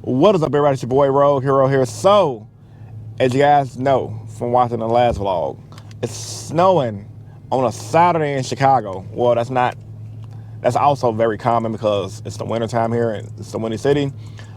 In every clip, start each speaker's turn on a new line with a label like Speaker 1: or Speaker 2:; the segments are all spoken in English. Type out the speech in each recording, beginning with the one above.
Speaker 1: What is up, everybody? It's your boy Rogue Hero here. So, as you guys know from watching the last vlog, it's snowing on a Saturday in Chicago. Well, that's also very common because it's the winter time here and it's the Windy City.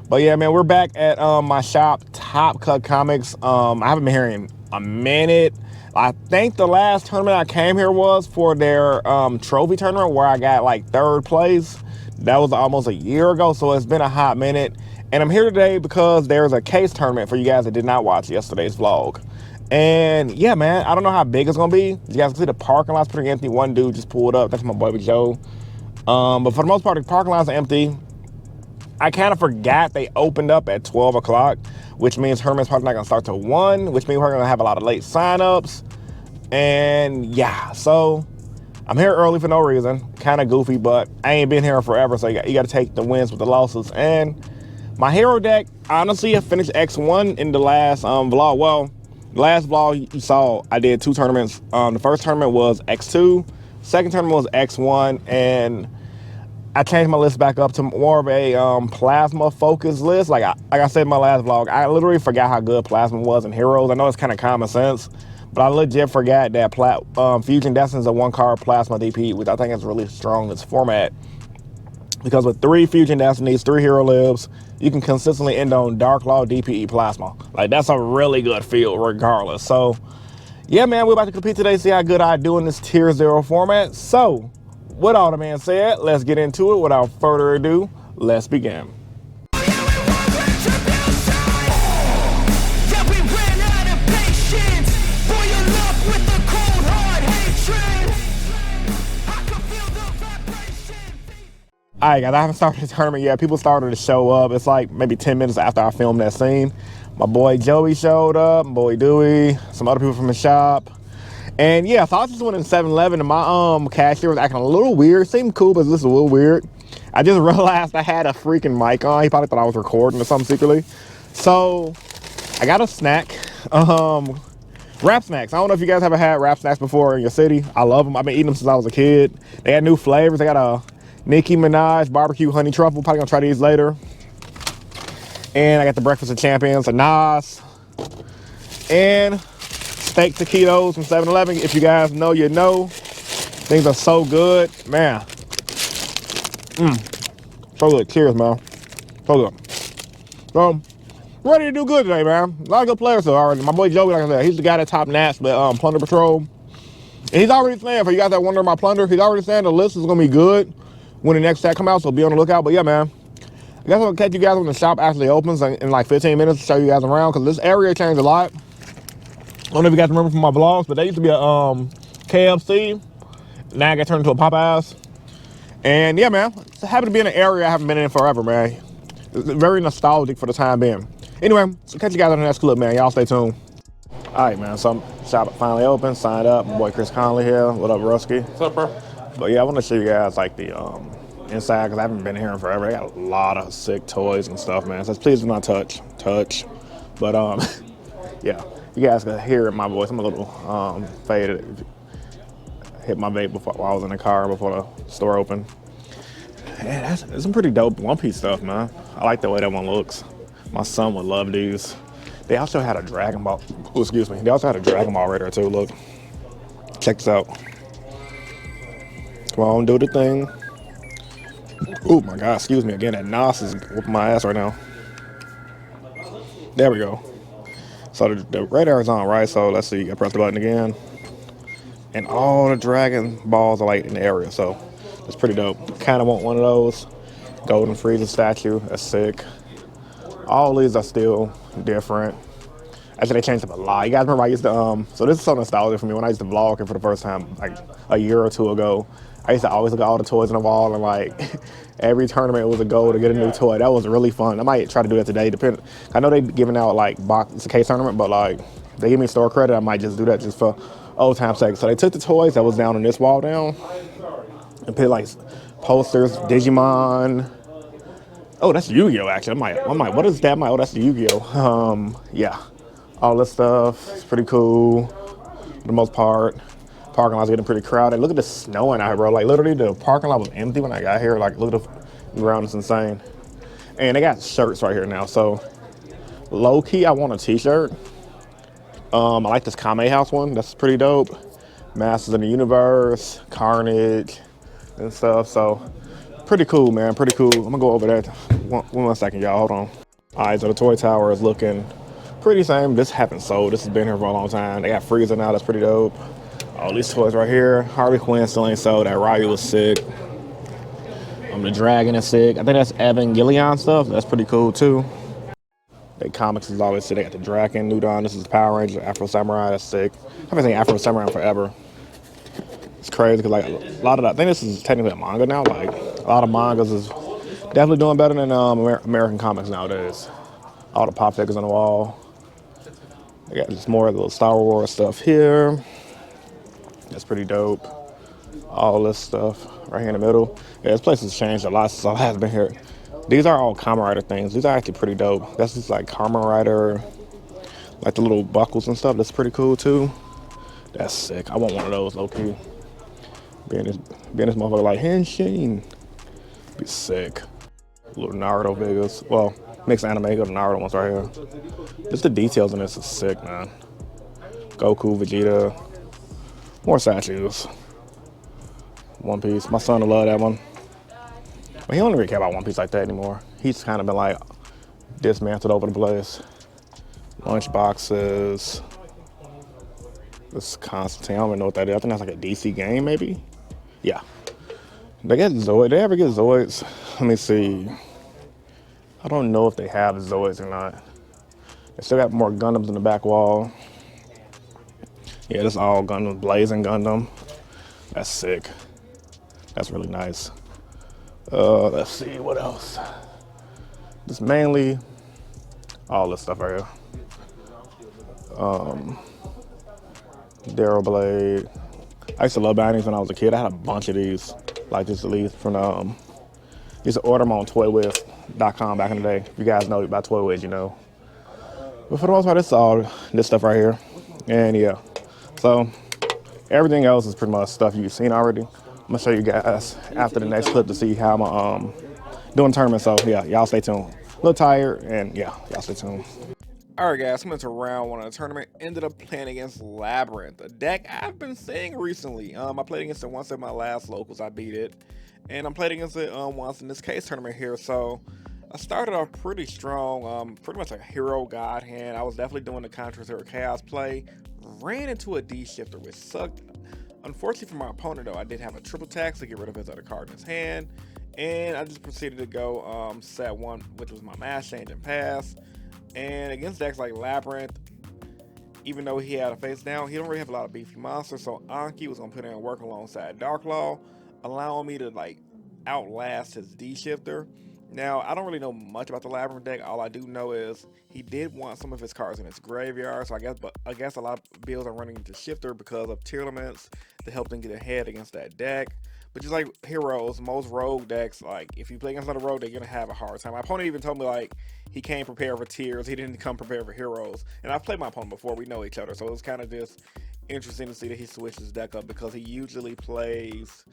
Speaker 1: But yeah, man, we're back at my shop, Top Cut Comics. I haven't been here in a minute. I think the last tournament I came here was for their trophy tournament where I got like 3rd place. That was almost a year ago, so it's been a hot minute. And I'm here today because there's a case tournament for you guys that did not watch yesterday's vlog. And yeah, man, I don't know how big it's gonna be. You guys can see the parking lot's pretty empty. One dude just pulled up. That's my boy Yugioh. But for the most part, the parking lots are empty. I kind of forgot they opened up at 12 o'clock, which means Herman's probably not gonna start till 1, which means we're gonna have a lot of late signups. And yeah, so I'm here early for no reason. Kind of goofy, but I ain't been here forever, so you got to take the wins with the losses. And my hero deck, honestly, I finished X1 in the last vlog. Well, last vlog you saw, I did 2 tournaments. The first tournament was X2, second tournament was X1, and I changed my list back up to more of a plasma focused list. Like I said in my last vlog, I literally forgot how good plasma was in heroes. I know it's kind of common sense, but I legit forgot that Fusion Destiny is a 1-card plasma DP, which I think is really strong in this format. Because with 3 Fusion Destinies, 3 hero lives, you can consistently end on Dark Law, DPE, Plasma. Like, that's a really good field regardless. So, yeah, man, we're about to compete today, see how good I do in this Tier 0 format. So, with all the man said, let's get into it. Without further ado, let's begin. All right, guys, I haven't started the tournament yet. People started to show up. It's like maybe 10 minutes after I filmed that scene. My boy Joey showed up, my boy Dewey, some other people from the shop. And yeah, so I was just went in 7-Eleven and my cashier was acting a little weird. Seemed cool, but this is a little weird. I just realized I had a freaking mic on. He probably thought I was recording or something secretly. So I got a snack. Wrap snacks. I don't know if you guys ever had wrap snacks before in your city. I love them. I've been eating them since I was a kid. They got new flavors. They got a Nicki Minaj barbecue honey truffle. Probably gonna try these later. And I got the breakfast of champions, a Nas, and steak taquitos from 7-Eleven. If you guys know, you know. Things are so good, man. So good. Cheers, man. So good. So ready to do good today, man. A lot of good players though already. My boy Joey, like I said, he's the guy that top Nats with Plunder Patrol. And he's already saying, for you guys that wonder about Plunder, he's already saying the list is gonna be good when the next set come out, so be on the lookout. But yeah, man, I guess I'll catch you guys when the shop actually opens in like 15 minutes to show you guys around, because this area changed a lot. I don't know if you guys remember from my vlogs, but they used to be a KFC. Now I got turned into a Popeyes. And yeah, man, it's happy to be in an area I haven't been in forever, man. It's very nostalgic for the time being. Anyway, so catch you guys on the next clip, man. Y'all stay tuned. All right, man, so shop finally open, signed up. My boy Chris Conley here. What up, Rusky? What's up, bro? But yeah, I want to show you guys like the inside, because I haven't been here in forever. They got a lot of sick toys and stuff, man. So please do not touch. But yeah, you guys can hear my voice. I'm a little faded. Hit my vape while I was in the car before the store opened. Man, that's some pretty dope One Piece stuff, man. I like the way that one looks. My son would love these. They also had a Dragon Ball. Oh, excuse me. They also had a Dragon Ball right there too. Look, check this out. Come on, do the thing. Oh my God, excuse me again. That Nas is whooping my ass right now. There we go. So the radar is on, right? So let's see. I press the button again. And all the Dragon Balls are like in the area. So it's pretty dope. Kind of want one of those. Golden Frieza statue. That's sick. All these are still different. Actually, they changed up a lot. You guys remember I used to, so this is so nostalgic for me. When I used to vlog here for the first time, like a year or two ago, I used to always look at all the toys on the wall, and like every tournament was a goal to get a new toy. That was really fun. I might try to do that today. I know they're giving out like it's a case tournament, but like they give me store credit, I might just do that just for old time's sake. So they took the toys that was down on this wall down and put like posters, Digimon. Oh, that's Yu-Gi-Oh! Actually, I'm like, what is that? Oh, that's the Yu-Gi-Oh! Yeah, all this stuff. It's pretty cool for the most part. Parking lot's getting pretty crowded. Look at the snowing out here, bro. Like literally the parking lot was empty when I got here. Like look at the ground, it's insane. And they got shirts right here now. So low key, I want a t-shirt. I like this Kame House one. That's pretty dope. Masters of the Universe, Carnage, and stuff. So pretty cool, man. Pretty cool. I'm gonna go over there. One second, y'all. Hold on. All right, so the toy tower is looking pretty same. This haven't sold. This has been here for a long time. They got Frieza now. That's pretty dope. All these toys right here. Harley Quinn still ain't sold. That Ryu was sick. The Dragon is sick. I think that's Evangelion stuff. That's pretty cool too. They comics is always sick. They got the Draken, Nudon. This is the Power Ranger, Afro Samurai. That's sick. I've been saying Afro Samurai forever. It's crazy because like a lot of that. I think this is technically a manga now. Like a lot of mangas is definitely doing better than American comics nowadays. All the pop figures on the wall. They got just more of the Star Wars stuff here. That's pretty dope. All this stuff right here in the middle. Yeah, this place has changed a lot since I last been here. These are all Kamen Rider things. These are actually pretty dope. That's just like Kamen Rider, like the little buckles and stuff. That's pretty cool too. That's sick. I want one of those low key. Being this motherfucker like Henshin. Be sick. Little Naruto figures. Well, mixed anime, got the Naruto ones right here. Just the details in this is sick, man. Goku, Vegeta. More statues. One Piece. My son will love that one. But he don't really care about One Piece like that anymore. He's kind of been like dismantled over the place. Lunch boxes. This Constantine. I don't even know what that is. I think that's like a DC game, maybe. Yeah. They get Zoids. They ever get Zoids? Let me see. I don't know if they have Zoids or not. They still got more Gundams in the back wall. Yeah, this is all Gundam, Blazing Gundam. That's sick. That's really nice. Let's see, what else? Just mainly all this stuff right here. Darrow Blade. I used to love buying these when I was a kid. I had a bunch of these, like this leaf from used to order them on toywiz.com back in the day. If you guys know about Toywiz, you know. But for the most part, it's all this stuff right here. And yeah, so everything else is pretty much stuff you've seen already. I'm gonna show you guys after the next clip to see how I'm doing the tournament. So yeah, y'all stay tuned. A little tired, and yeah, y'all stay tuned. All right, guys, I'm into round one of the tournament. Ended up playing against Labyrinth, a deck I've been seeing recently. I played against it once at my last locals. I beat it, and I played against it once in this case tournament here. So I started off pretty strong, pretty much a hero god hand. I was definitely doing the Contrast Hero Chaos play. Ran into a D shifter, which sucked. Unfortunately for my opponent, though, I did have a triple tax to get rid of his other card in his hand, and I just proceeded to go set one, which was my mass change and pass. And against decks like Labyrinth, even though he had a face down, he don't really have a lot of beefy monsters, so Anki was gonna put in work alongside Darklaw, allowing me to like outlast his D shifter. Now, I don't really know much about the Labyrinth deck. All I do know is he did want some of his cards in his graveyard, so I guess a lot of builds are running into Shifter because of tier elements to help them get ahead against that deck. But just like heroes, most rogue decks, like if you play against another rogue, they're gonna have a hard time. My opponent even told me like he came prepared for tiers, he didn't come prepared for heroes. And I've played my opponent before, we know each other, so it was kind of just interesting to see that he switched his deck up because he usually plays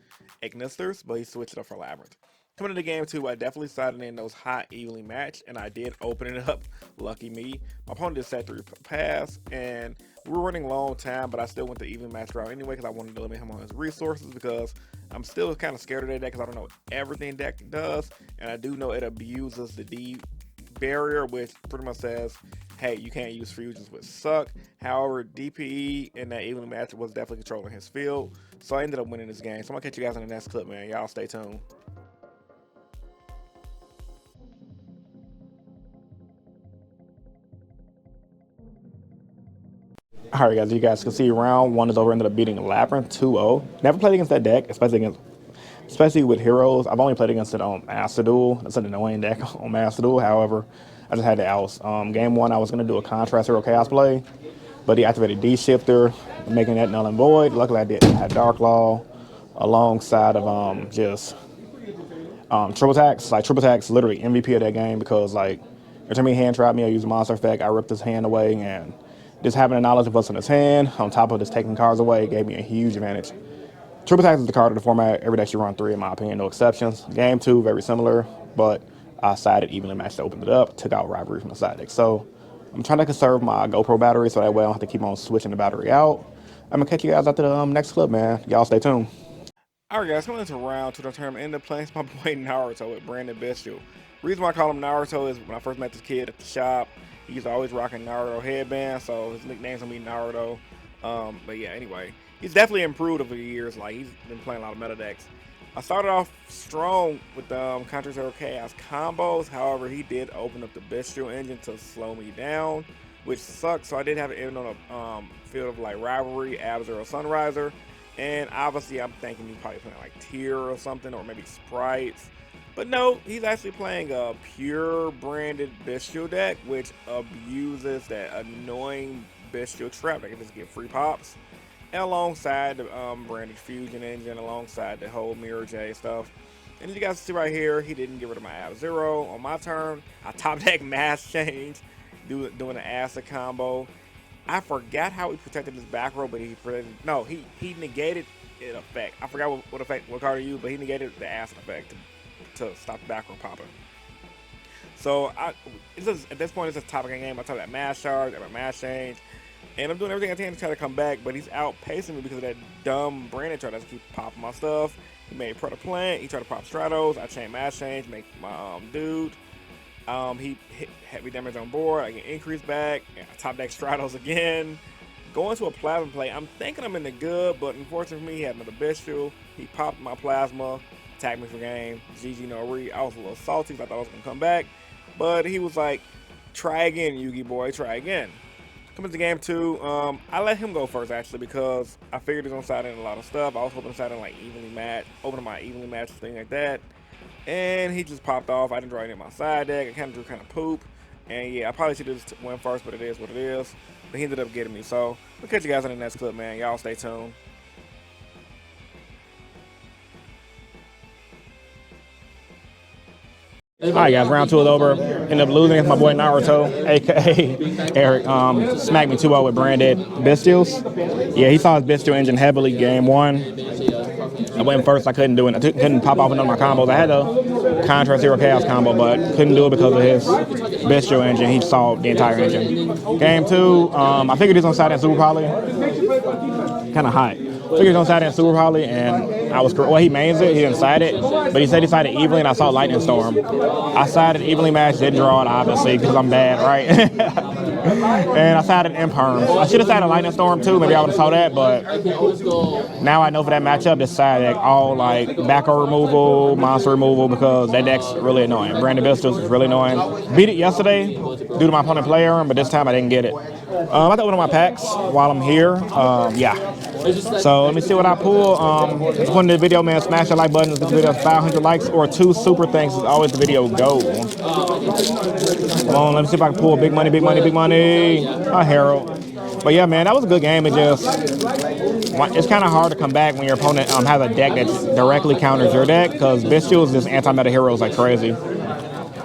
Speaker 1: Ignisters, but he switched it up for Labyrinth. Coming into game two, I definitely sided in those hot, evenly matched, and I did open it up. Lucky me. My opponent just set 3 pass, and we were running long time, but I still went the even match route anyway because I wanted to limit him on his resources because I'm still kind of scared of that deck because I don't know everything deck does, and I do know it abuses the D barrier, which pretty much says, hey, you can't use fusions, which suck. However, DPE in that evenly match was definitely controlling his field, so I ended up winning this game. So I'm going to catch you guys in the next clip, man. Y'all stay tuned. All right, guys, you guys can see round one is over. Ended up beating Labyrinth 2-0. Never played against that deck, especially with heroes. I've only played against it on Master Duel. That's an annoying deck on Master Duel. However, I just had the outs. Game one, I was going to do a Contrast Hero Chaos play, but he activated D Shifter, making that null and void. Luckily, I did have Darklaw alongside of Triple Tax. Like Triple Tax, literally MVP of that game because like every time he hand trapped me, I used a monster effect. I ripped his hand away, and just having the knowledge of what's in his hand, on top of just taking cards away, gave me a huge advantage. Triple Tax is the card of the format. Every deck should run 3, in my opinion, no exceptions. Game 2, very similar, but I sided evenly matched to open it up, took out rivalry from the side deck. So I'm trying to conserve my GoPro battery so that way I don't have to keep on switching the battery out. I'm gonna catch you guys after the next clip, man. Y'all stay tuned. Alright guys, coming into round 2 of the tournament, ended up playing my boy Naruto with Brandon Bestial. Reason why I call him Naruto is when I first met this kid at the shop, he's always rocking Naruto headband, so his nickname's gonna be Naruto. But yeah, anyway, he's definitely improved over the years. Like, he's been playing a lot of meta decks. I started off strong with the Contra Zero Chaos combos. However, he did open up the Bestial engine to slow me down, which sucks. So I did have it in on a field of like Rivalry, Ab-Zero, Sunriser. And obviously, I'm thinking he's probably playing like Tier or something, or maybe Sprites. But no, he's actually playing a pure branded Bestial deck, which abuses that annoying Bestial trap that can just get free pops. And alongside the branded Fusion engine, alongside the whole Mirror J stuff. And as you guys see right here, he didn't get rid of my Ab-Zero. On my turn, I top deck Mass Change, doing an acid combo. I forgot how he protected his back row, but he negated an effect. I forgot what card he used, but he negated the acid effect to stop the back row popping. So at this point, it's just top of the game. I top that Mass Charge, I have a Mass Change, and I'm doing everything I can to try to come back, but he's outpacing me because of that dumb Brandon try to keep popping my stuff. He made Predator Plant, he tried to pop Stratos, I chain Mass Change, make my dude. He hit heavy damage on board. I get increase back. I top deck Stratos again. Going to a plasma play. I'm thinking I'm in the good, but unfortunately for me, he had another Bestial. He popped my plasma, attacked me for game. GG no re. I was a little salty because I thought I was gonna come back, but he was like, "Try again, Yugi boy. Try again." Coming to game 2, I let him go first actually because I figured he was gonna side in a lot of stuff. I was hoping to side in like evenly match, opening my evenly match, thing like that. And he just popped off. I didn't draw any of my side deck. I kind of drew kind of poop. And yeah, I probably should have just went first, but it is what it is. But he ended up getting me. So we'll catch you guys in the next clip, man. Y'all stay tuned. Alright guys, round 2 is over. Ended up losing against my boy Naruto, aka Eric. Smacked me 2-0 with branded Bestials. Yeah, he saw his Bestial engine heavily game 1. I went first, I couldn't do it. I couldn't pop off none of my combos. I had a Contra Zero Chaos combo, but couldn't do it because of his Bestial engine. He saw the entire engine. Game 2, I figured he was on side in Super Poly. Kind of hot. Figured he was on side in Super Poly, and I was correct. Well, he mains it, he didn't side it, but he said he sided evenly, and I saw Lightning Storm. I sided evenly matched, didn't draw it, obviously, because I'm bad, right? And I sided Imperm. I should have sided Lightning Storm too, maybe I would have saw that, but now I know for that matchup, this side deck, all like backer removal, monster removal, because that deck's really annoying. Brandon Bestials is really annoying. Beat it yesterday due to my opponent player, but this time I didn't get it. I thought one of my packs while I'm here. Yeah. So let me see what I pull. Just put in the video, man. Smash the like button. If this video has 500 likes or 2 super thanks, is always the video go. Come on, let me see if I can pull big money, big money, big money. A Herald. But yeah, man, that was a good game. It's kind of hard to come back when your opponent has a deck that directly counters your deck, because Bestials just anti-meta heroes like crazy.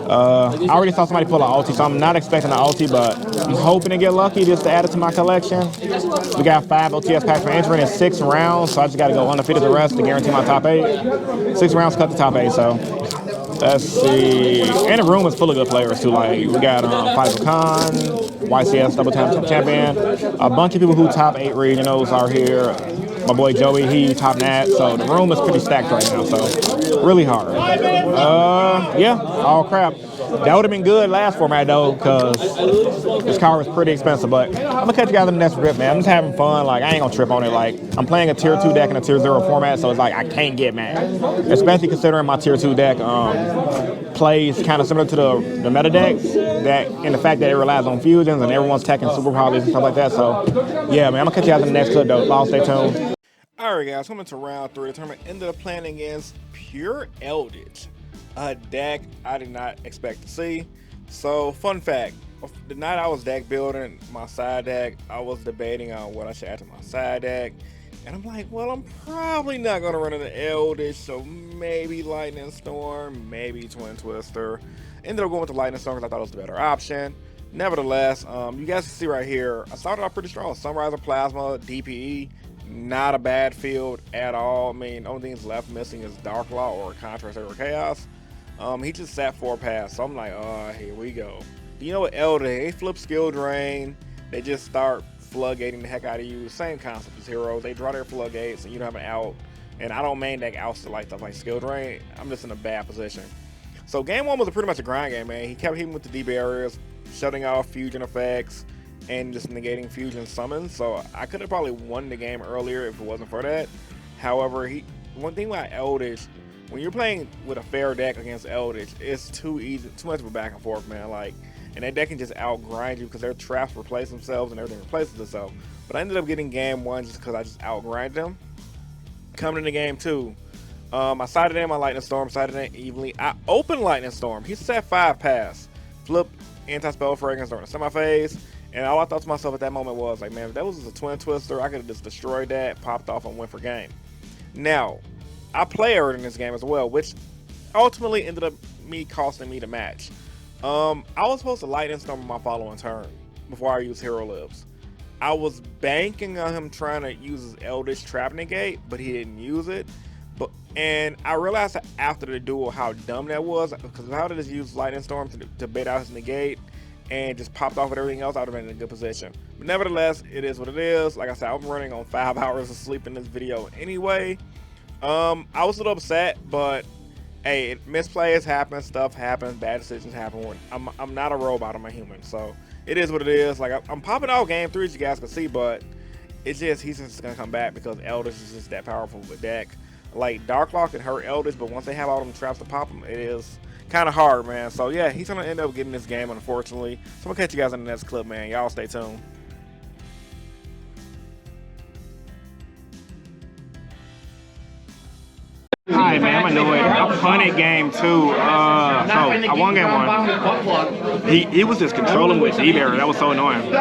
Speaker 1: I already saw somebody pull an ulti, so I'm not expecting an ulti, but I'm hoping to get lucky just to add it to my collection. We got 5 OTS packs for entering in 6 rounds, so I just got to go undefeated the rest to guarantee my top 8. 6 rounds cut the top 8, so let's see. And the room is full of good players too. Like we got Five Khan, YCS double time champion, a bunch of people who top 8 regionals are here. My boy Joey, he top nat, so the room is pretty stacked right now, so really hard. Yeah, all crap. That would have been good last format though, because this car was pretty expensive, but I'm gonna catch you guys in the next grip, man. I'm just having fun, like I ain't gonna trip on it. Like I'm playing a tier 2 deck in a tier 0 format, so it's like I can't get mad. Especially considering my tier 2 deck plays kind of similar to the meta decks, that in the fact that it relies on fusions and everyone's teching super polys and stuff like that. So yeah, man, I'm gonna catch you guys in the next clip though. Y'all stay tuned. Alright guys, coming to round 3, the tournament ended up playing against pure Eldlich, a deck I did not expect to see. So fun fact, the night I was deck building my side deck, I was debating on what I should add to my side deck, and I'm like, well, I'm probably not going to run into Eldlich, so maybe Lightning Storm, maybe Twin Twister. Ended up going with the Lightning Storm because I thought it was the better option. Nevertheless, you guys can see right here, I started off pretty strong. Sunriser Plasma, DPE, not a bad field at all. I mean, the only thing that's left missing is Dark Law or Contra Zero Chaos. He just sat 4 pass, so I'm like, oh, here we go. You know what, Eldlich, they flip skill drain. They just start floodgating the heck out of you. Same concept as heroes. They draw their floodgates and you don't have an out. And I don't main deck outs to like stuff like skill drain. I'm just in a bad position. So game 1 was pretty much a grind game, man. He kept hitting with the D barriers, shutting off fusion effects, and just negating fusion summons. So I could have probably won the game earlier if it wasn't for that. However, one thing about Eldlich, when you're playing with a fair deck against Eldlich, it's too much of a back and forth, man. Like, and that deck can just outgrind you because their traps replace themselves and everything replaces itself. But I ended up getting game 1 just because I just outgrinded them. Coming into game 2, I sided in my Lightning Storm, sided in evenly. I opened Lightning Storm. He set 5 pass, flipped anti-spell fragrance during the semi-phase, and all I thought to myself at that moment was, like, man, if that was just a Twin Twister, I could have just destroyed that, popped off, and went for game. Now, I playered in this game as well, which ultimately ended up costing me the match. I was supposed to Lightning Storm on my following turn before I used Hero Lives. I was banking on him trying to use his Eldritch Trap Negate, but he didn't use it. And I realized after the duel how dumb that was, because how did I just use Lightning Storm to bait out his negate and just popped off with everything else, I would have been in a good position. But nevertheless, it is what it is. Like I said, I'm running on 5 hours of sleep in this video anyway. I was a little upset, but hey, misplays happen, stuff happens, bad decisions happen. When I'm not a robot, I'm a human, so it is what it is. Like I'm popping out game 3, as you guys can see, but it's just he's just gonna come back because Eldritch is just that powerful of a deck. Like Darklaw can hurt Eldritch, but once they have all them traps to pop them, it is kind of hard, man. So yeah, he's gonna end up getting this game, unfortunately. So I'm gonna catch you guys in the next clip, man. Y'all stay tuned. Alright, man, I'm annoyed. I punted game 2. So I won game 1. He was just controlling with D-Barrier. That was so annoying.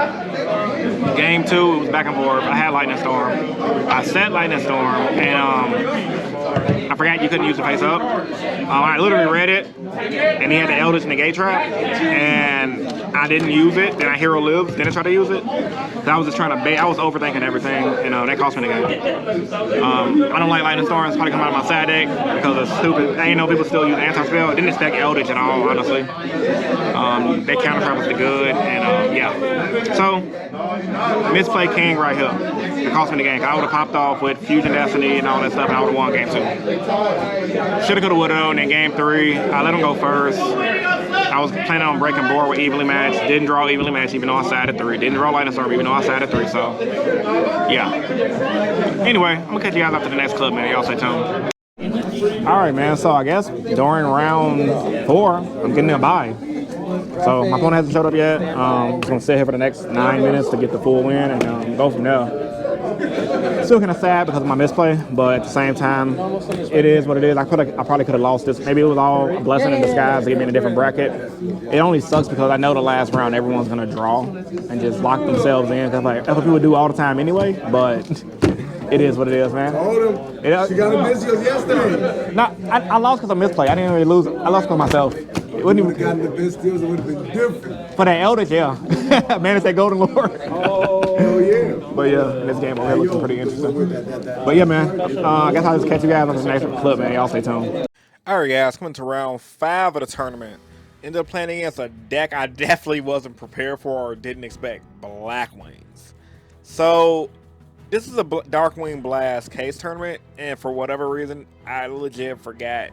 Speaker 1: Game 2, it was back and forth. I had Lightning Storm. I set Lightning Storm, and I forgot you couldn't use the face up. I literally read it, and he had the Eldritch Negate Trap, and I didn't use it. Then I Hero Lives, then I tried to use it. I was just trying to bait. I was overthinking everything, and that cost me the game. I don't like Lightning Storms. Probably come out of my side deck because it's stupid. I ain't know people still use anti-spell. Didn't expect Eldritch at all, honestly. They counter trap was the good, and yeah. So misplay King right here. It cost me the game. I would have popped off with Fusion Destiny and all that stuff, and I would have won game 2. Shoulda, coulda, woulda, and then game 3, I let him go first. I was planning on breaking board with evenly matched. Didn't draw evenly matched even though I sided 3. Didn't draw Lightning Storm even though I sided 3. So yeah. Anyway, I'm gonna catch you guys after the next clip, man. Y'all stay tuned. All right, man. So I guess during round 4, I'm getting a bye. So my opponent hasn't showed up yet. I'm just gonna sit here for the next 9 minutes to get the full win and go from there. Still kind of sad because of my misplay, but at the same time, it is what it is. I probably could have lost this. Maybe it was all a blessing in disguise to get me in a different bracket. It only sucks because I know the last round everyone's gonna draw and just lock themselves in. Cause like that's what people do all the time anyway. But it is what it is, man.
Speaker 2: She got a busy yesterday.
Speaker 1: No, I lost because of misplay. I didn't really lose. I lost because of myself. It wouldn't even
Speaker 2: gotten the best deals. It would have been different.
Speaker 1: For that Eldritch, yeah. Man, it's that Golden Lord.
Speaker 2: Oh yeah.
Speaker 1: But yeah, this game over here looks pretty interesting. But yeah, man. I guess I'll just catch you guys on the next clip, man. Y'all stay tuned. All right, guys. Coming to round 5 of the tournament. Ended up playing against a deck I definitely wasn't prepared for or didn't expect. Blackwings. So this is a Darkwing Blast case tournament, and for whatever reason, I legit forgot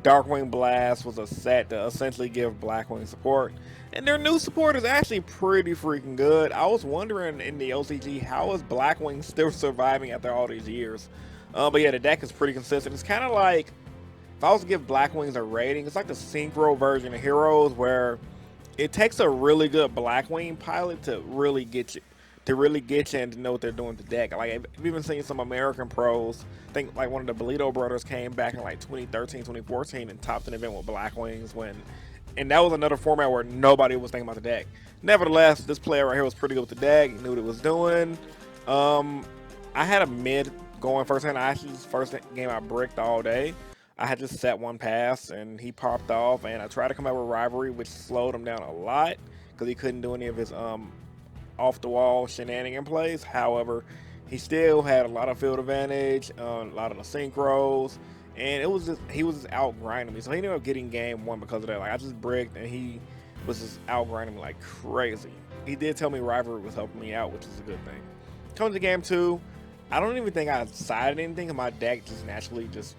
Speaker 1: Darkwing Blast was a set to essentially give Blackwing support, and their new support is actually pretty freaking good. I was wondering in the OCG, how is Blackwing still surviving after all these years? But yeah, the deck is pretty consistent. It's kind of like, if I was to give Blackwings a rating, it's like the synchro version of Heroes, where it takes a really good Blackwing pilot to really get you. And to know what they're doing with the deck. Like, I've even seen some American pros. I think like one of the Belito brothers came back in like 2013, 2014 and topped an event with Blackwings and that was another format where nobody was thinking about the deck. Nevertheless, this player right here was pretty good with the deck. He knew what it was doing. I had a mid going first hand. First game I bricked all day. I had just set 1 pass and he popped off, and I tried to come out with Rivalry, which slowed him down a lot because he couldn't do any of his off the wall shenanigan plays. However, he still had a lot of field advantage, a lot of the synchros, and it was just he was just out grinding me. So he ended up getting game 1 because of that. Like I just bricked, and he was just out grinding me like crazy. He did tell me rivalry was helping me out, which is a good thing. Coming to game 2, I don't even think I decided anything. My deck just naturally just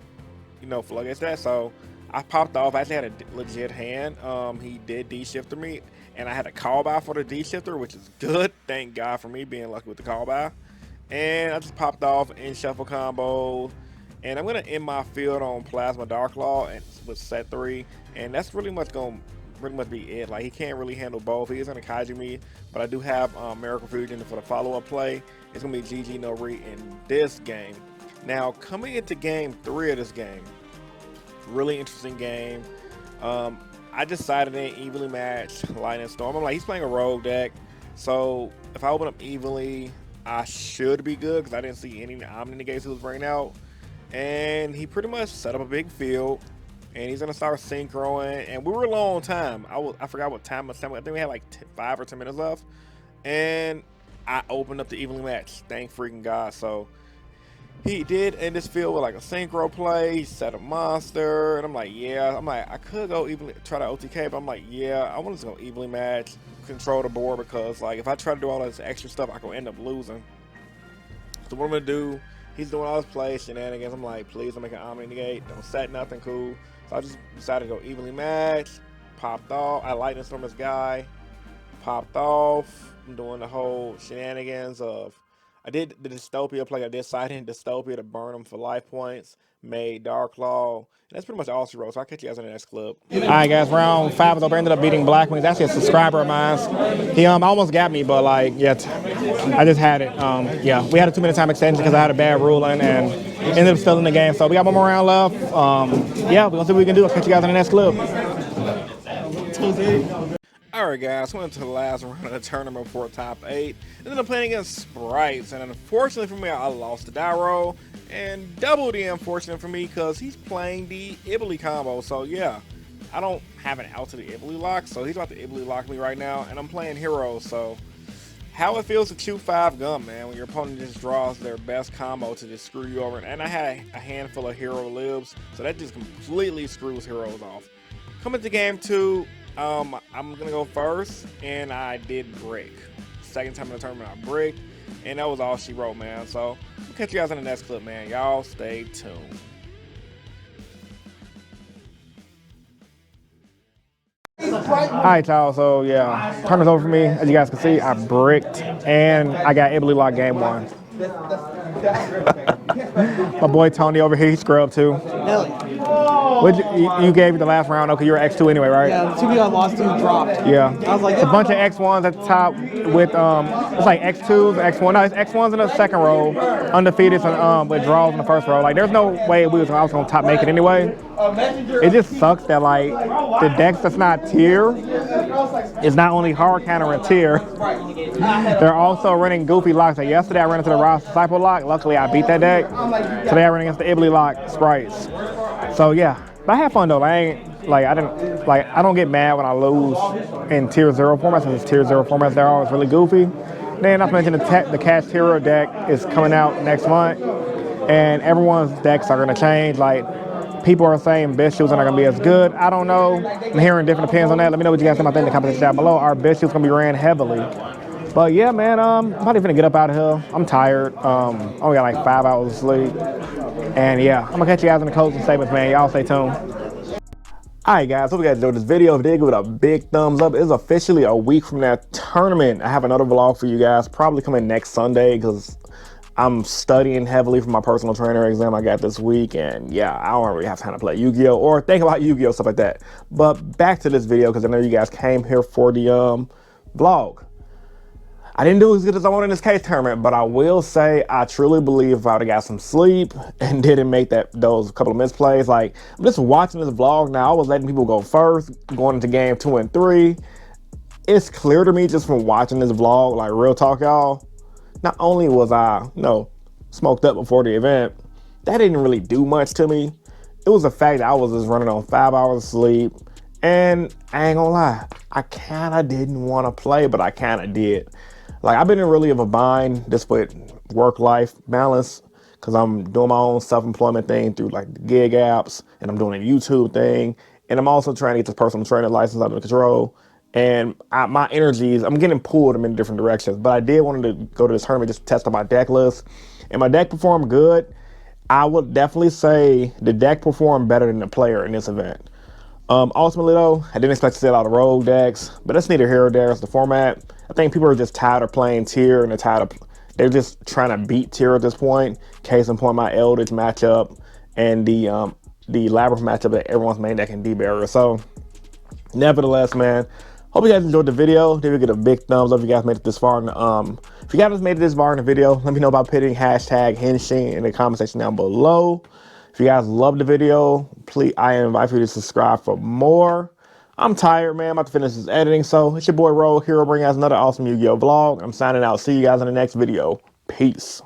Speaker 1: floodgates that. So I popped off. I actually had a legit hand. He did D-shifter me, and I had a call by for the D-shifter, which is good. Thank God for me being lucky with the call by. And I just popped off in shuffle combo, and I'm gonna end my field on Plasma Darklaw and with set 3, and that's really much gonna be it. Like he can't really handle both. He is gonna kaiju me, but I do have Miracle Fusion for the follow-up play. It's gonna be GG no re in this game. Now coming into game 3 of this game, really interesting game. I decided in evenly match Lightning Storm. I'm like, he's playing a rogue deck, so if I open up evenly, I should be good because I didn't see any Omni negates he was bringing out. And he pretty much set up a big field, and he's gonna start synchroing. And we were low on time. I forgot what time. I think we had like 5 or 10 minutes left, and I opened up the evenly match. Thank freaking God. So he did end this field with like a synchro play. He set a monster, and I'm like, yeah. I'm like, I could go evenly, try to OTK, but I'm like, yeah, I want to go evenly match, control the board, because like if I try to do all this extra stuff, I could end up losing. So what I'm gonna do? He's doing all his plays, shenanigans. I'm like, please don't make an Omni negate. Don't set nothing cool. So I just decided to go evenly match. Popped off. I Lightning Storm this guy. Popped off. I'm doing the whole shenanigans of. I did the Dystopia play. I did side in Dystopia to burn him for life points. Made Darklaw. And that's pretty much all she wrote. So I'll catch you guys in the next clip. All right, guys. Round 5 is over. Ended up beating Blackwings. Actually, a subscriber of mine. He almost got me, but like, yeah, I just had it. Yeah, we had a 2-minute time extension because I had a bad ruling and ended up still in the game. So we got one more round left. Yeah, we're gonna see what we can do. I'll catch you guys in the next clip. Alright guys, went into the last round of the tournament for top 8. And then I'm playing against Sprites, and unfortunately for me, I lost the die roll. And double the unfortunate for me because he's playing the Ibly combo. So yeah, I don't have an out to the Ibly lock, so he's about to Ibly lock me right now, and I'm playing heroes. So how it feels to chew 5 gum, man, when your opponent just draws their best combo to just screw you over. And I had a handful of hero libs, so that just completely screws heroes off. Coming to game 2, I'm gonna go first, and I did brick. Second time in the tournament, I bricked, and that was all she wrote, man. So we'll catch you guys in the next clip, man. Y'all stay tuned. Alright, y'all, so yeah, tournament's over for me. As you guys can see, I bricked, and I got Ibly lock game 1. My boy Tony over here, he scrubbed too. You gave the last round, okay, you were X2 anyway, right?
Speaker 3: Yeah, the 2 I lost to dropped.
Speaker 1: Yeah.
Speaker 3: I was like,
Speaker 1: a bunch of X1s at the top with, it's like X2s, X1. No, it's X1s in the second row, undefeated, and with draws in the first row. Like, there's no way I was going to top make it anyway. It just sucks that, like, the decks that's not tier is not only hard counter and tier, they're also running goofy locks. Like, yesterday I ran into the Ross Disciple lock. Luckily, I beat that deck. Today I ran against the Ibly lock Sprites. So, yeah. But I had fun though. I don't get mad when I lose in tier 0 formats, since it's tier 0 formats, they're always really goofy. Then not to mention the Cash Hero deck is coming out next month, and everyone's decks are gonna change. Like, people are saying Bishops are not gonna be as good. I don't know. I'm hearing different opinions on that. Let me know what you guys think about that in the comments down below. Our Bishops gonna be ran heavily. But yeah, man, I'm probably gonna get up out of here. I'm tired. Only got like 5 hours of sleep. And yeah, I'm gonna catch you guys in the closing statements, man. Y'all stay tuned. Alright guys, hope you guys enjoyed this video. If you did, give it a big thumbs up. It's officially a week from that tournament. I have another vlog for you guys, probably coming next Sunday, because I'm studying heavily for my personal trainer exam I got this week. And yeah, I don't really have time to play Yu-Gi-Oh! Or think about Yu-Gi-Oh! Stuff like that. But back to this video, because I know you guys came here for the vlog. I didn't do as good as I wanted in this case tournament, but I will say I truly believe if I would have got some sleep and didn't make those couple of misplays, like, I'm just watching this vlog now. I was letting people go first, going into game 2 and 3. It's clear to me just from watching this vlog, like, real talk, y'all, not only was I, smoked up before the event, that didn't really do much to me. It was the fact that I was just running on 5 hours of sleep, and I ain't gonna lie, I kinda didn't want to play, but I kinda did. Like, I've been in really of a bind just with work-life balance, because I'm doing my own self-employment thing through like the gig apps, and I'm doing a YouTube thing, and I'm also trying to get this personal trainer license under control. And my energies, I'm getting pulled in many different directions. But I did want to go to this tournament just to test on my deck list, and my deck performed good. I would definitely say the deck performed better than the player in this event. Ultimately, though, I didn't expect to see a lot of rogue decks, but that's neither here or there. It's the format. I think people are just tired of playing tier, and they're just trying to beat tier at this point. Case in point, my Eldlich matchup and the Labyrinth matchup that everyone's main deck in D-Barrier. So, nevertheless, man, hope you guys enjoyed the video. Did we get a big thumbs up if you guys made it this far? If you guys made it this far in the video, let me know about pitting hashtag Henshin in the comment section down below. If you guys loved the video, please, I invite you to subscribe for more. I'm tired, man. I'm about to finish this editing. So it's your boy Rogue Hero bringing us another awesome Yu-Gi-Oh vlog. I'm signing out. See you guys in the next video. Peace.